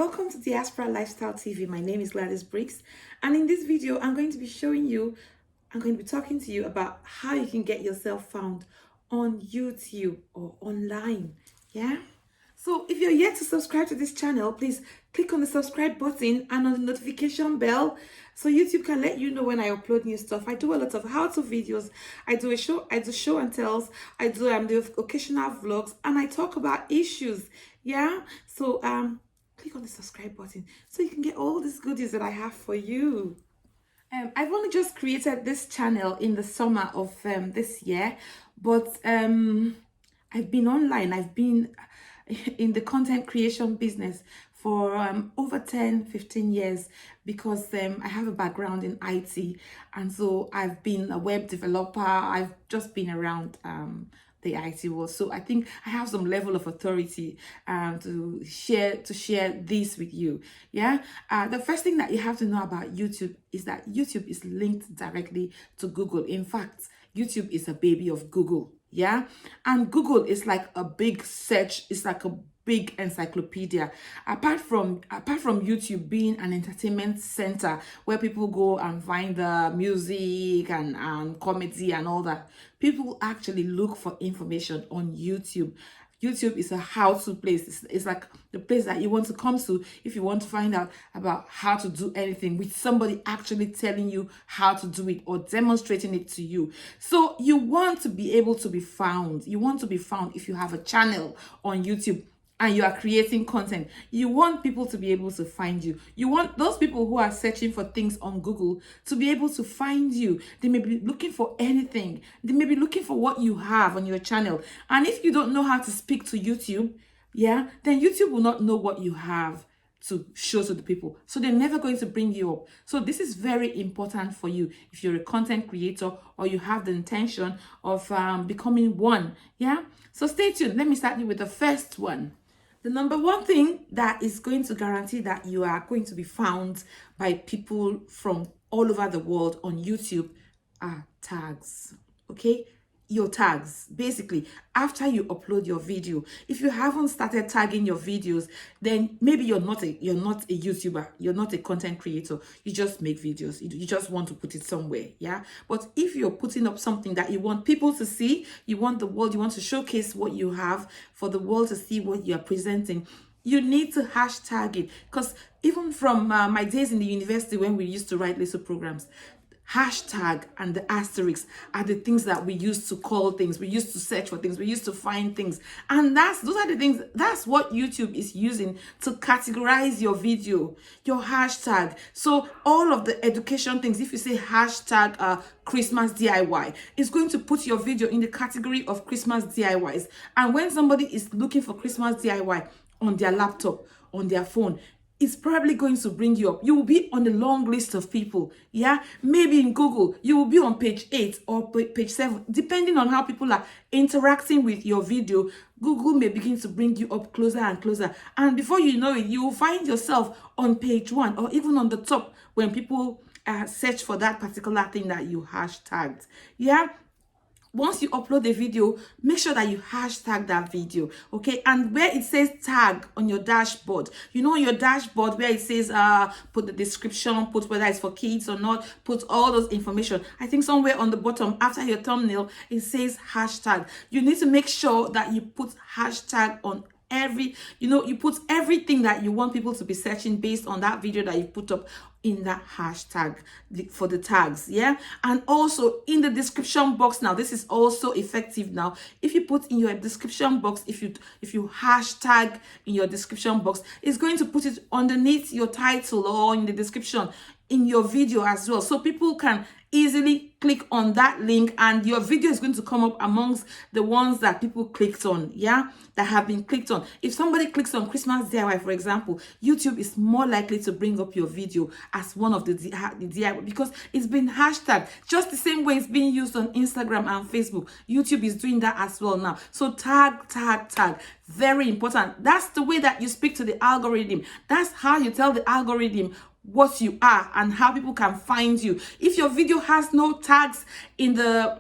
Welcome to Diaspora Lifestyle TV. My name is Gladys Briggs, and in this video I'm going to be talking to you about how you can get yourself found on YouTube or online. Yeah, so if you're yet to subscribe to this channel, please click on the subscribe button and on the notification bell so YouTube can let you know when I upload new stuff. I do a lot of how-to videos. I do show and tells. I do the occasional vlogs, and I talk about issues. Yeah, so click on the subscribe button so you can get all these goodies that I have for you. I've only just created this channel in the summer of this year, but I've been online. I've been in the content creation business for over 10-15 years because I have a background in IT, and so I've been a web developer. I've just been around the IT world, so I think I have some level of authority to share this with you. Yeah, the first thing that you have to know about YouTube is that YouTube is linked directly to Google. In fact, YouTube is a baby of Google. Yeah, and Google is like a big search. It's like a big encyclopedia. Apart from YouTube being an entertainment center where people go and find the music and comedy and all that, people actually look for information on YouTube. YouTube is a how-to place. It's like the place that you want to come to if you want to find out about how to do anything with somebody actually telling you how to do it or demonstrating it to you. So you want to be able to be found. You want to be found if you have a channel on YouTube and you are creating content. You want people to be able to find you. You want those people who are searching for things on Google to be able to find you. They may be looking for anything. They may be looking for what you have on your channel. And if you don't know how to speak to YouTube, yeah, then YouTube will not know what you have to show to the people. So they're never going to bring you up. So this is very important for you if you're a content creator or you have the intention of becoming one. Yeah, so stay tuned. Let me start you with the first one. The number one thing that is going to guarantee that you are going to be found by people from all over the world on YouTube are tags. Okay? Your tags. Basically, after you upload your video, if you haven't started tagging your videos, then maybe you're not a YouTuber, you're not a content creator, you just make videos, you just want to put it somewhere. Yeah, but if you're putting up something that you want people to see, you want the world, you want to showcase what you have for the world to see what you're presenting, you need to hashtag it. Because even from my days in the university when we used to write little programs, hashtag and the asterisks are the things that we used to call things. We used to search for things. We used to find things. And those are the things, that's what YouTube is using to categorize your video, your hashtag. So all of the education things, if you say hashtag Christmas DIY, it's going to put your video in the category of Christmas DIYs. And when somebody is looking for Christmas DIY on their laptop, on their phone, it's probably going to bring you up. You will be on the long list of people. Yeah, maybe in Google you will be on page 8 or page 7, depending on how people are interacting with your video. Google may begin to bring you up closer and closer, and before you know it, you will find yourself on page 1 or even on the top when people search for that particular thing that you hashtagged. Yeah. Once you upload a video, make sure that you hashtag that video, okay? And where it says tag on your dashboard, you know, your dashboard where it says put the description, put whether it's for kids or not, put all those information. I think somewhere on the bottom after your thumbnail it says hashtag. You need to make sure that you put hashtag on every, you put everything that you want people to be searching based on that video that you put up in that hashtag for the tags. Yeah, and also in the description box. Now this is also effective. Now if you put in your description box, if you hashtag in your description box, it's going to put it underneath your title or in the description in your video as well, so people can easily click on that link and your video is going to come up amongst the ones that people clicked on. Yeah, that have been clicked on. If somebody clicks on Christmas DIY, for example, YouTube is more likely to bring up your video as one of the DIY because it's been hashtagged, just the same way it's being used on Instagram and Facebook. YouTube is doing that as well now. So tag, very important. That's the way that you speak to the algorithm. That's how you tell the algorithm what you are and how people can find you. If your video has no tags in the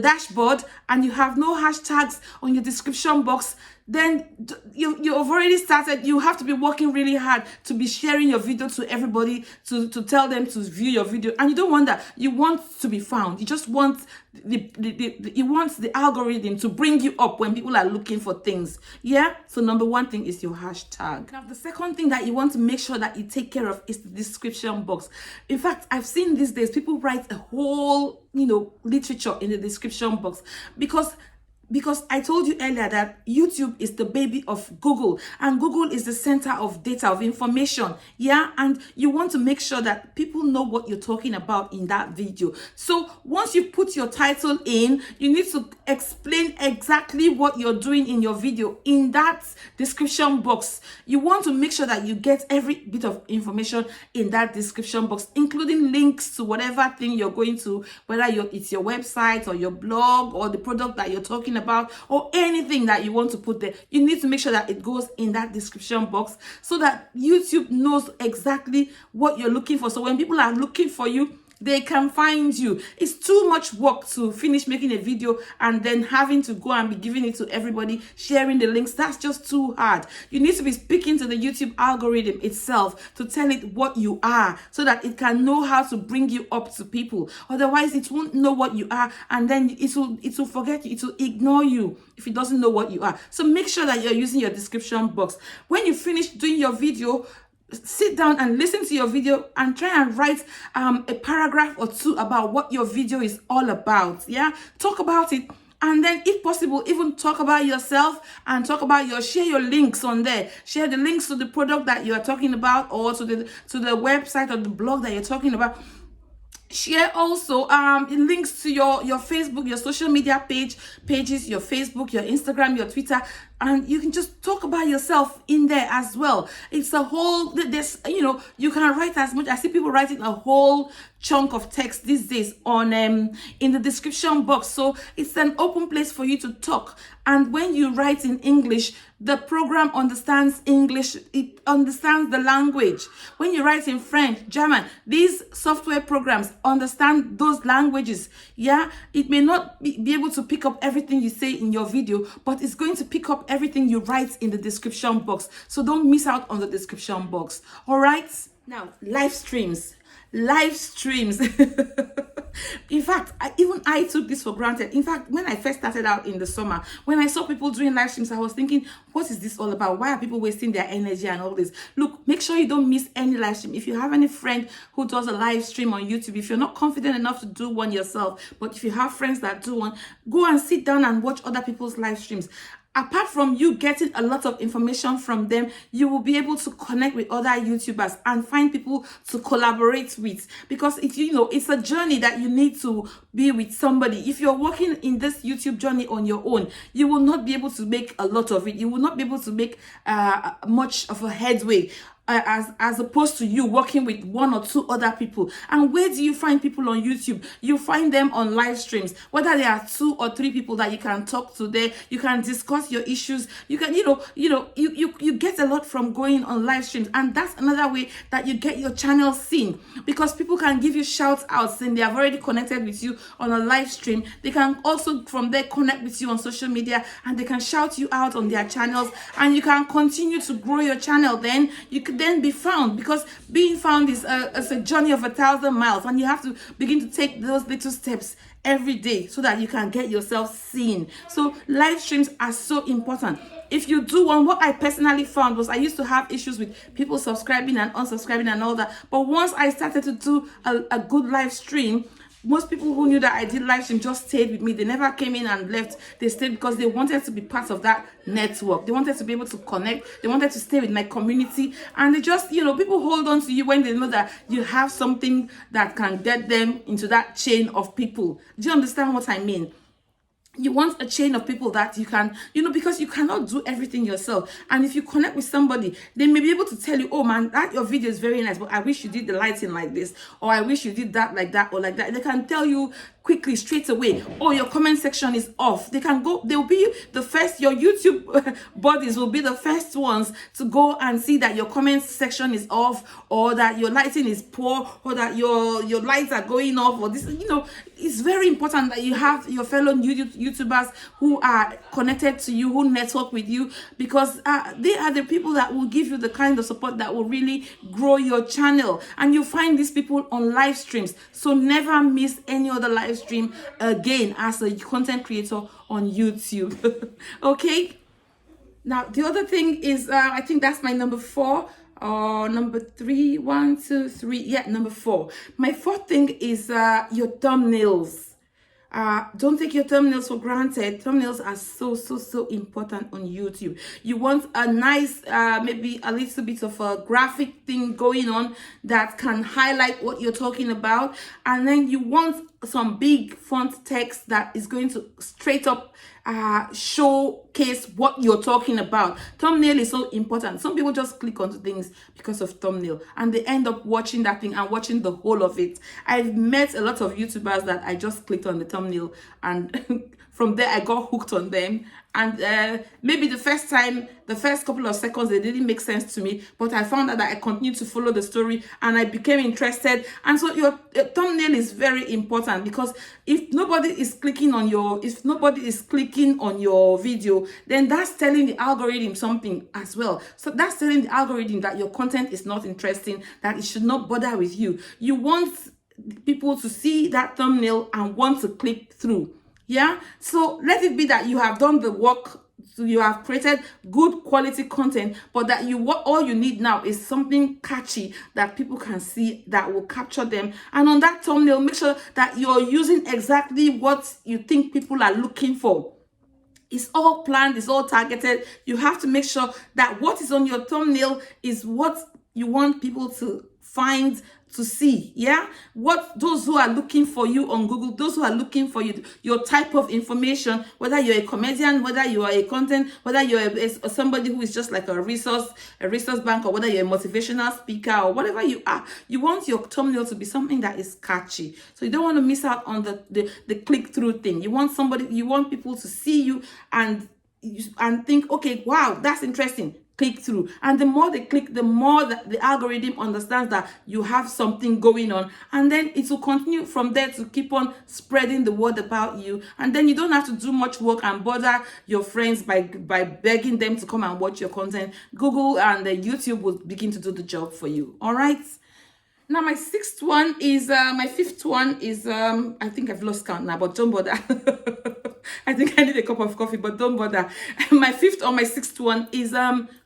dashboard and you have no hashtags on your description box, then you've already started. You have to be working really hard to be sharing your video to everybody, to tell them to view your video. And you don't want that. You want to be found. You just want you want the algorithm to bring you up when people are looking for things. Yeah. So number one thing is your hashtag. Now the second thing that you want to make sure that you take care of is the description box. In fact, I've seen these days people write a whole literature in the description box, because I told you earlier that YouTube is the baby of Google, and Google is the center of data, of information. Yeah. And you want to make sure that people know what you're talking about in that video. So once you put your title in, you need to explain exactly what you're doing in your video in that description box. You want to make sure that you get every bit of information in that description box, including links to whatever thing you're going to, whether it's your website or your blog or the product that you're talking about, or anything that you want to put there. You need to make sure that it goes in that description box so that YouTube knows exactly what you're looking for. So when people are looking for you, they can find you. It's too much work to finish making a video and then having to go and be giving it to everybody, sharing the links. That's just too hard. You need to be speaking to the YouTube algorithm itself to tell it what you are, so that it can know how to bring you up to people. Otherwise, it won't know what you are, and then it will forget you. It will ignore you if it doesn't know what you are. So make sure that you're using your description box. When you finish doing your video, sit down and listen to your video and try and write a paragraph or two about what your video is all about. Yeah, talk about it. And then if possible, even talk about yourself and share your links on there. Share the links to the product that you are talking about, or to the website or the blog that you're talking about. Share also links to your Facebook, your social media pages, your Facebook, your Instagram, your Twitter, and you can just talk about yourself in there as well. It's a whole, you can write as much. I see people writing a whole chunk of text these days on in the description box. So it's an open place for you to talk. And when you write in English, the program understands English. It understands the language. When you write in French, German, these software programs understand those languages. Yeah, it may not be able to pick up everything you say in your video, but it's going to pick up everything you write in the description box. So don't miss out on the description box. All right. Now, live streams. In fact, I took this for granted. In fact, when I first started out in the summer, when I saw people doing live streams, I was thinking, what is this all about? Why are people wasting their energy and all this? Look, make sure you don't miss any live stream. If you have any friend who does a live stream on YouTube, if you're not confident enough to do one yourself, but if you have friends that do one, go and sit down and watch other people's live streams. Apart from you getting a lot of information from them, you will be able to connect with other YouTubers and find people to collaborate with. Because it's a journey that you need to be with somebody. If you're working in this YouTube journey on your own, you will not be able to make a lot of it. You will not be able to make much of a headway. As opposed to you working with one or two other people. And where do you find people on YouTube? You find them on live streams, whether there are 2 or 3 people that you can talk to there. You can discuss your issues. You can, you get a lot from going on live streams. And that's another way that you get your channel seen, because people can give you shout outs and they have already connected with you on a live stream. They can also from there connect with you on social media, and they can shout you out on their channels, and you can continue to grow your channel. Then you could then be found, because being found is a journey of 1,000 miles, and you have to begin to take those little steps every day so that you can get yourself seen. So live streams are so important. If you do one, what I personally found was I used to have issues with people subscribing and unsubscribing and all that, but once I started to do a good live stream, most people who knew that I did live stream just stayed with me. They never came in and left. They stayed because they wanted to be part of that network. They wanted to be able to connect. They wanted to stay with my community. And they just, people hold on to you when they know that you have something that can get them into that chain of people. Do you understand what I mean? You want a chain of people that you can, because you cannot do everything yourself. And if you connect with somebody, they may be able to tell you, oh man, your video is very nice, but I wish you did the lighting like this, or I wish you did that like that, or like that. They can tell you quickly, straight away, oh, your comment section is off. They'll be the first, your YouTube buddies will be the first ones to go and see that your comment section is off, or that your lighting is poor, or that your lights are going off, or this, it's very important that you have your fellow YouTubers who are connected to you, who network with you, because they are the people that will give you the kind of support that will really grow your channel. And you find these people on live streams. So never miss any other live stream again as a content creator on YouTube. Okay? Now, the other thing is, I think that's my number 4 or number 3. 1, 2, 3. Yeah, number 4. My 4th thing is your thumbnails. Don't take your thumbnails for granted. Thumbnails are so important on YouTube. You want a nice, maybe a little bit of a graphic thing going on that can highlight what you're talking about. And then you want some big font text that is going to straight up showcase what you're talking about. Thumbnail is so important. Some people just click onto things because of thumbnail and they end up watching that thing and watching the whole of it. I've met a lot of YouTubers that I just clicked on the thumbnail and from there I got hooked on them. And maybe the first couple of seconds, they didn't make sense to me, but I found out that I continued to follow the story and I became interested. And so your thumbnail is very important, because if nobody is clicking on your video, then that's telling the algorithm something as well. So that's telling the algorithm that your content is not interesting, that it should not bother with you. You want people to see that thumbnail and want to click through. Yeah, so let it be that you have done the work, so you have created good quality content, but that all you need now is something catchy that people can see, that will capture them. And on that thumbnail, make sure that you're using exactly what you think people are looking for. It's all planned, it's all targeted. You have to make sure that what is on your thumbnail is what you want people to find, to see. Yeah, what those who are looking for you on Google, those who are looking for you, your type of information, whether you're a comedian, whether you are a content, whether you're somebody who is just like a resource bank, or whether you're a motivational speaker or whatever you are, you want your thumbnail to be something that is catchy. So you don't want to miss out on the click-through thing. You want people to see you and think, okay, wow, that's interesting. Click through. And the more they click, the more that the algorithm understands that you have something going on, and then it will continue from there to keep on spreading the word about you. And then you don't have to do much work and bother your friends by begging them to come and watch your content. Google and YouTube will begin to do the job for you. All right. Now my fifth one is I think I've lost count now, but don't bother. I think I need a cup of coffee, but don't bother. My 5th or my 6th one is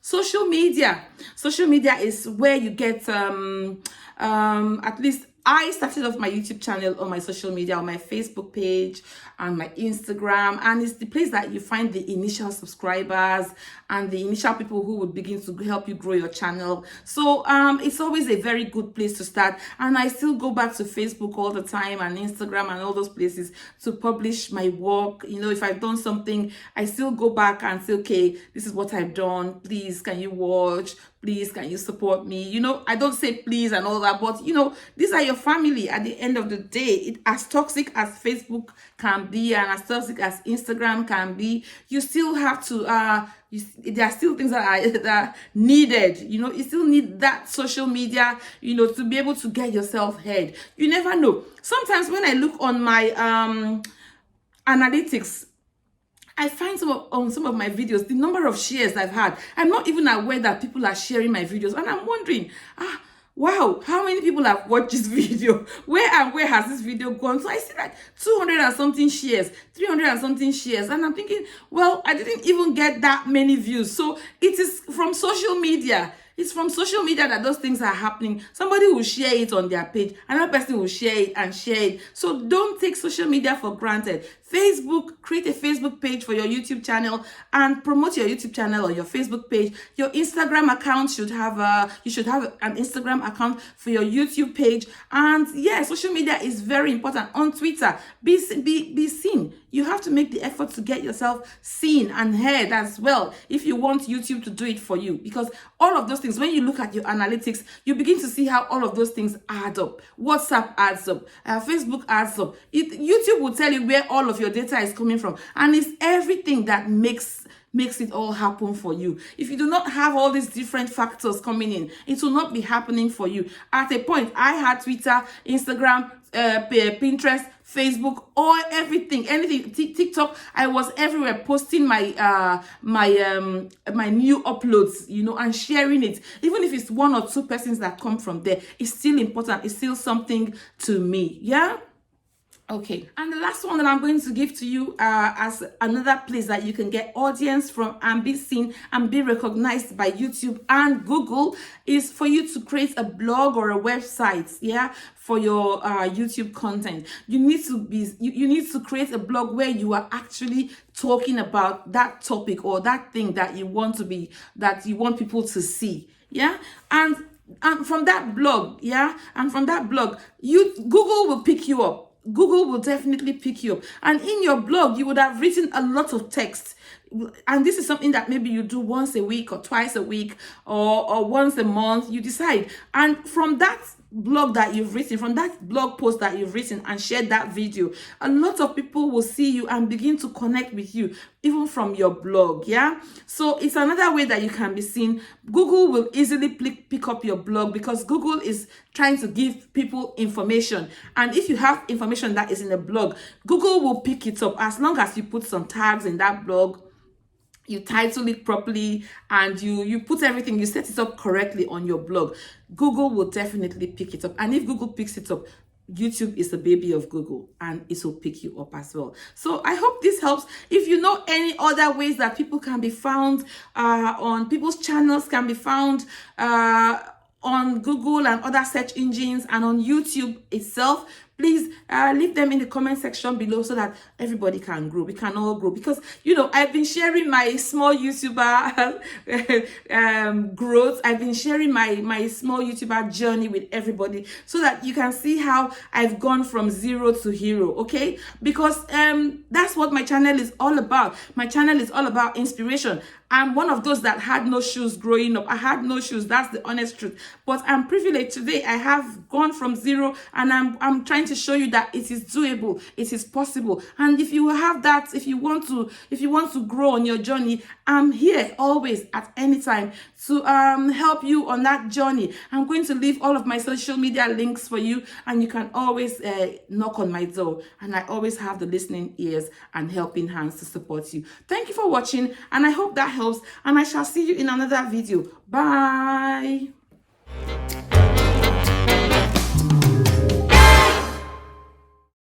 social media. Social media is where you get at least I started off my YouTube channel on my social media, on my Facebook page and my Instagram, and it's the place that you find the initial subscribers and the initial people who would begin to help you grow your channel. So it's always a very good place to start, and I still go back to Facebook all the time and Instagram and all those places to publish my work. You know, if I've done something, I still go back and say, okay, this is what I've done, please can you watch, please can you support me. You know, I don't say please and all that, but you know, these are your family at the end of the day. As toxic as Facebook can be and as toxic as Instagram can be, you still have to there are still things that are needed. You know, you still need that social media, you know, to be able to get yourself heard. You never know. Sometimes when I look on my analytics, I find on some of my videos, the number of shares I've had, I'm not even aware that people are sharing my videos. And I'm wondering, wow, how many people have watched this video? Where has this video gone? So I see like 200 and something shares, 300 and something shares. And I'm thinking, well, I didn't even get that many views. So it is from social media. It's from social media that those things are happening. Somebody will share it on their page, another person will share it and share it. So don't take social media for granted. Facebook, create a Facebook page for your YouTube channel and promote your YouTube channel on your Facebook page. Your Instagram account should have you should have an Instagram account for your YouTube page. And yeah, social media is very important. On Twitter, be seen. You have to make the effort to get yourself seen and heard as well if you want YouTube to do it for you. Because all of those things, when you look at your analytics, you begin to see how all of those things add up. WhatsApp adds up, Facebook adds up. YouTube will tell you where all of your data is coming from, and it's everything that makes makes it all happen for you. If you do not have all these different factors coming in, it will not be happening for you. At a point, I had Twitter, Instagram, Pinterest, Facebook, or everything, anything, TikTok. I was everywhere posting my my new uploads, you know, and sharing it. Even if it's 1 or 2 persons that come from there, it's still important. It's still something to me. Yeah. Okay, and the last one that I'm going to give to you as another place that you can get audience from and be seen and be recognized by YouTube and Google is for you to create a blog or a website, yeah, for your YouTube content. You need to create a blog where you are actually talking about that topic or that thing that you want people to see, yeah, and from that blog, Google will pick you up. Google will definitely pick you up. And in your blog, you would have written a lot of text. And this is something that maybe you do once a week or twice a week or once a month. You decide. And from that blog that you've written, from that blog post that you've written and shared that video, a lot of people will see you and begin to connect with you, even from your blog. Yeah, so it's another way that you can be seen. Google will easily pick up your blog because Google is trying to give people information, and if you have information that is in a blog, Google will pick it up as long as you put some tags in that blog, you title it properly, and you put everything, you set it up correctly on your blog. Google will definitely pick it up. And if Google picks it up, YouTube is the baby of Google, and it will pick you up as well. So I hope this helps. If you know any other ways that people can be found on people's channels, can be found on Google and other search engines and on YouTube itself, please leave them in the comment section below so that everybody can grow. We can all grow, because you know I've been sharing my small YouTuber growth. I've been sharing my small YouTuber journey with everybody so that you can see how I've gone from zero to hero. Okay, because that's what my channel is all about. My channel is all about inspiration. I'm one of those that had no shoes growing up. I had no shoes. That's the honest truth. But I'm privileged today. I have gone from zero, and I'm trying to show you that it is doable. It is possible. And if you have that, if you want to grow on your journey, I'm here always at any time to help you on that journey. I'm going to leave all of my social media links for you, and you can always knock on my door. And I always have the listening ears and helping hands to support you. Thank you for watching, and I hope that helps, and I shall see you in another video. Bye.